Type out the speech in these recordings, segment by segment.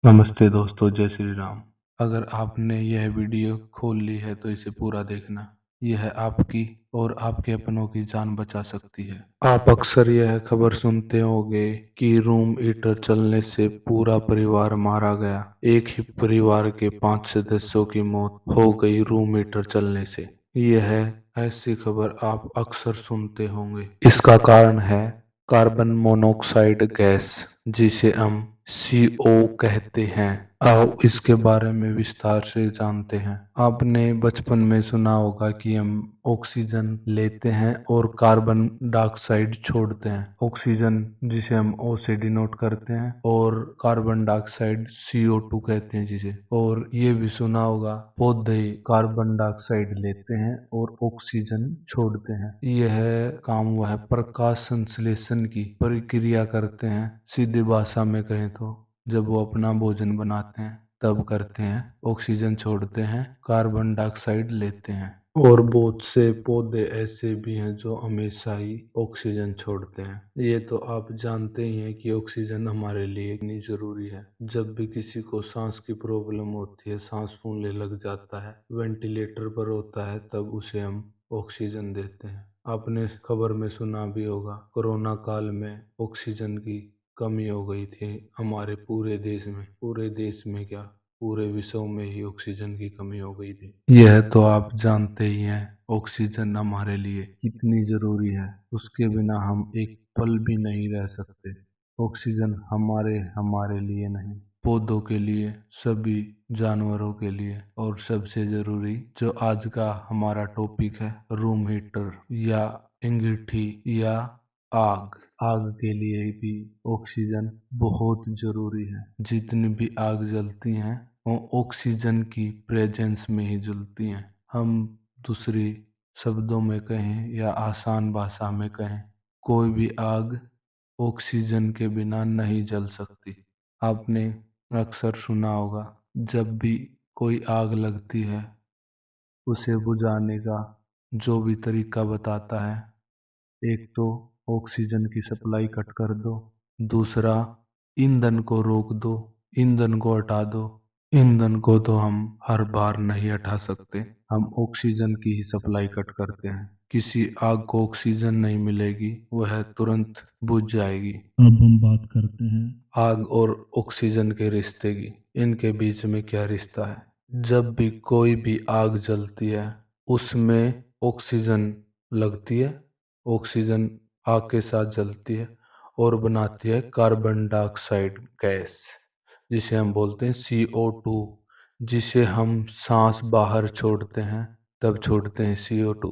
नमस्ते दोस्तों, जय श्री राम। अगर आपने यह वीडियो खोल ली है तो इसे पूरा देखना। यह आपकी और आपके अपनों की जान बचा सकती है। आप अक्सर यह खबर सुनते होंगे कि रूम हीटर चलने से पूरा परिवार मारा गया। एक ही परिवार के 5 सदस्यों की मौत हो गई रूम हीटर चलने से। यह ऐसी खबर आप अक्सर सुनते होंगे। इसका कारण है कार्बन मोनोऑक्साइड गैस, जिसे हम CO कहते हैं। आओ इसके बारे में विस्तार से जानते हैं। आपने बचपन में सुना होगा कि हम ऑक्सीजन लेते हैं और कार्बन डाइऑक्साइड छोड़ते हैं। ऑक्सीजन जिसे हम O से डिनोट करते हैं और कार्बन डाइऑक्साइड CO2 कहते हैं जिसे। और ये भी सुना होगा पौधे कार्बन डाइऑक्साइड लेते हैं और ऑक्सीजन छोड़ते हैं। यह काम वह प्रकाश संश्लेषण की प्रक्रिया करते हैं। सीधी भाषा में कहें तो जब वो अपना भोजन बनाते हैं तब करते हैं। ऑक्सीजन छोड़ते हैं, कार्बन डाइऑक्साइड लेते हैं। और बहुत से पौधे ऐसे भी हैं जो हमेशा ही ऑक्सीजन छोड़ते हैं। ये तो आप जानते ही हैं कि ऑक्सीजन हमारे लिए इतनी जरूरी है। जब भी किसी को सांस की प्रॉब्लम होती है, सांस फूलने लग जाता है, वेंटिलेटर पर होता है, तब उसे हम ऑक्सीजन देते हैं। आपने खबर में सुना भी होगा, कोरोना काल में ऑक्सीजन की कमी हो गई थी हमारे पूरे देश में क्या, पूरे विश्व में ही ऑक्सीजन की कमी हो गई थी। यह तो आप जानते ही हैं ऑक्सीजन हमारे लिए कितनी जरूरी है। उसके बिना हम एक पल भी नहीं रह सकते। ऑक्सीजन हमारे लिए नहीं, पौधों के लिए, सभी जानवरों के लिए, और सबसे जरूरी जो आज का हमारा टॉपिक है, रूम हीटर या अंगीठी या आग। आग के लिए भी ऑक्सीजन बहुत जरूरी है। जितनी भी आग जलती हैं वो ऑक्सीजन की प्रेजेंस में ही जलती हैं। हम दूसरी शब्दों में कहें या आसान भाषा में कहें, कोई भी आग ऑक्सीजन के बिना नहीं जल सकती। आपने अक्सर सुना होगा, जब भी कोई आग लगती है उसे बुझाने का जो भी तरीका बताता है, एक तो ऑक्सीजन की सप्लाई कट कर दो, दूसरा ईंधन को रोक दो, ईंधन को हटा दो। ईंधन को तो हम हर बार नहीं हटा सकते, हम ऑक्सीजन की ही सप्लाई कट करते हैं। किसी आग को ऑक्सीजन नहीं मिलेगी, वह तुरंत बुझ जाएगी। अब हम बात करते हैं आग और ऑक्सीजन के रिश्ते की। इनके बीच में क्या रिश्ता है? जब भी कोई भी आग जलती है उसमें ऑक्सीजन लगती है। ऑक्सीजन आग के साथ जलती है और बनाती है कार्बन डाइऑक्साइड गैस, जिसे हम बोलते हैं CO2, जिसे हम सांस बाहर छोड़ते हैं तब छोड़ते हैं CO2,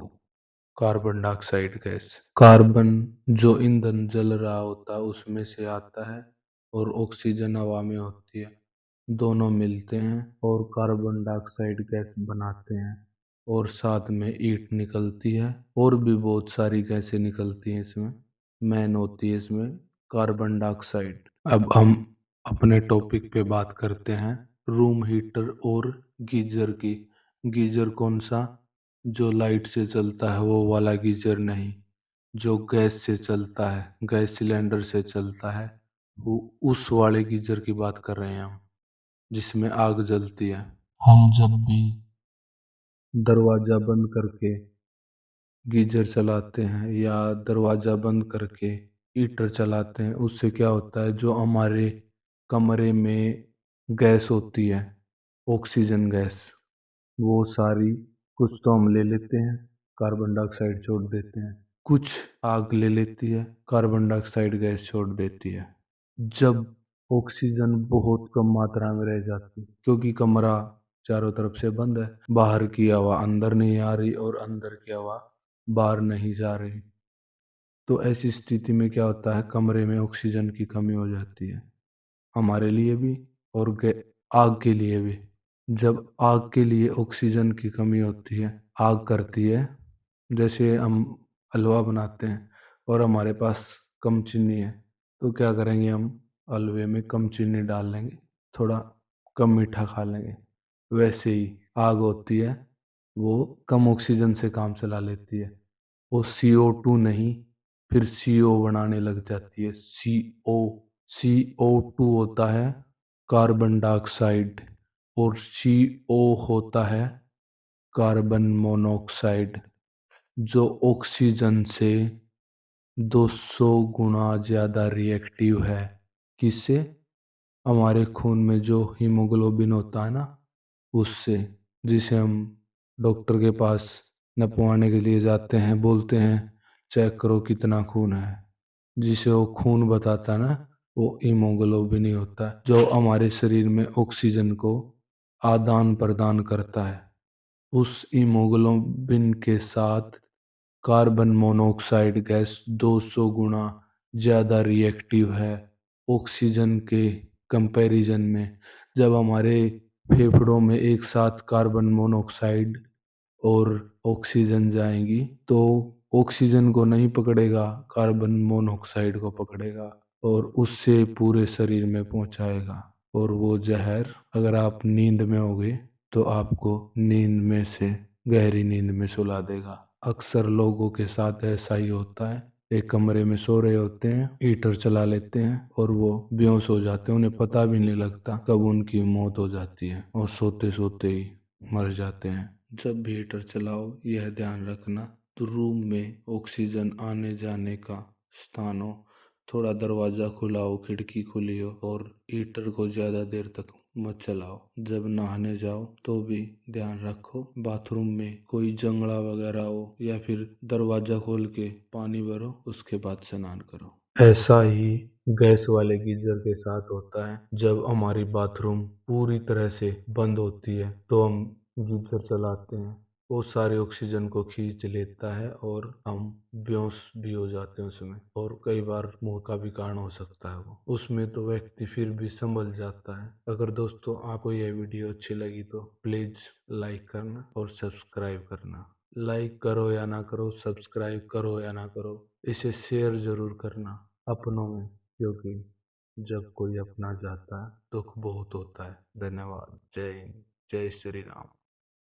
carbon dioxide gas. Carbon जो ईंधन जल रहा होता है उसमें से आता है और ऑक्सीजन हवा में होती है। दोनों मिलते हैं और कार्बन डाइऑक्साइड गैस बनाते हैं और साथ में ईट निकलती है और भी बहुत सारी गैसें निकलती हैं इसमें। मेन होती है इसमें कार्बन डाइऑक्साइड। अब हम अपने टॉपिक पे बात करते हैं रूम हीटर और गीजर की। गीजर कौन सा? जो लाइट से चलता है वो वाला गीजर नहीं, जो गैस से चलता है, गैस सिलेंडर से चलता है, वो उस वाले गीजर की बात कर रहे हैं हम, जिसमें आग जलती है। हम जब भी दरवाजा बंद करके गीजर चलाते हैं या दरवाजा बंद करके हीटर चलाते हैं, उससे क्या होता है, जो हमारे कमरे में गैस होती है, ऑक्सीजन गैस, वो सारी कुछ तो हम ले लेते हैं, कार्बन डाइऑक्साइड छोड़ देते हैं। कुछ आग ले लेती है, कार्बन डाइऑक्साइड गैस छोड़ देती है। जब ऑक्सीजन बहुत कम मात्रा में रह जाती है, क्योंकि कमरा चारों तरफ से बंद है, बाहर की हवा अंदर नहीं आ रही और अंदर की हवा बाहर नहीं जा रही, तो ऐसी स्थिति में क्या होता है, कमरे में ऑक्सीजन की कमी हो जाती है, हमारे लिए भी और आग के लिए भी। जब आग के लिए ऑक्सीजन की कमी होती है, आग करती है, जैसे हम हलवा बनाते हैं और हमारे पास कम चीनी है, तो क्या करेंगे, हम हलवे में कम चीनी डाल लेंगे, थोड़ा कम मीठा खा लेंगे। वैसे ही आग होती है, वो कम ऑक्सीजन से काम चला लेती है, वो CO2 नहीं, फिर CO बनाने लग जाती है। CO, CO2 होता है कार्बन डाइऑक्साइड, और CO होता है कार्बन मोनोऑक्साइड, जो ऑक्सीजन से 200 गुना ज्यादा रिएक्टिव है। किससे? हमारे खून में जो हीमोग्लोबिन होता है ना, उससे, जिसे हम डॉक्टर के पास नपवाने के लिए जाते हैं, बोलते हैं चेक करो कितना खून है, जिसे वो खून बताता है ना, वो हीमोग्लोबिन ही होता है, जो हमारे शरीर में ऑक्सीजन को आदान प्रदान करता है। उस हीमोग्लोबिन के साथ कार्बन मोनोऑक्साइड गैस 200 गुना ज़्यादा रिएक्टिव है ऑक्सीजन के कंपैरिजन में। जब हमारे फेफड़ों में एक साथ कार्बन मोनोऑक्साइड और ऑक्सीजन जाएंगी, तो ऑक्सीजन को नहीं पकड़ेगा, कार्बन मोनोऑक्साइड को पकड़ेगा और उससे पूरे शरीर में पहुंचाएगा। और वो जहर, अगर आप नींद में होगे तो आपको नींद में से गहरी नींद में सुला देगा। अक्सर लोगों के साथ ऐसा ही होता है, एक कमरे में सो रहे होते हैं, हीटर चला लेते हैं और वो बेहोश हो जाते हैं, उन्हें पता भी नहीं लगता कब उनकी मौत हो जाती है और सोते सोते ही मर जाते हैं। जब भी हीटर चलाओ यह ध्यान रखना, तो रूम में ऑक्सीजन आने जाने का स्थान हो, थोड़ा दरवाजा खुला हो, खिड़की खुली हो, और हीटर को ज्यादा देर तक मत चलाओ। जब नहाने जाओ तो भी ध्यान रखो बाथरूम में कोई जंगला वगैरह हो, या फिर दरवाजा खोल के पानी भरो, उसके बाद स्नान करो। ऐसा ही गैस वाले गीजर के साथ होता है। जब हमारी बाथरूम पूरी तरह से बंद होती है तो हम गीजर चलाते हैं, वो सारे ऑक्सीजन को खींच लेता है और हम बेहोश भी हो जाते हैं उसमें, और कई बार मौत का भी कारण हो सकता है वो उसमें, तो व्यक्ति फिर भी संभल जाता है। अगर दोस्तों आपको यह वीडियो अच्छी लगी तो प्लीज लाइक करना और सब्सक्राइब करना। लाइक करो या ना करो, सब्सक्राइब करो या ना करो, इसे शेयर जरूर करना अपनों में, क्योंकि जब कोई अपना जाता है दुख बहुत होता है। धन्यवाद। जय हिंद। जय श्री राम।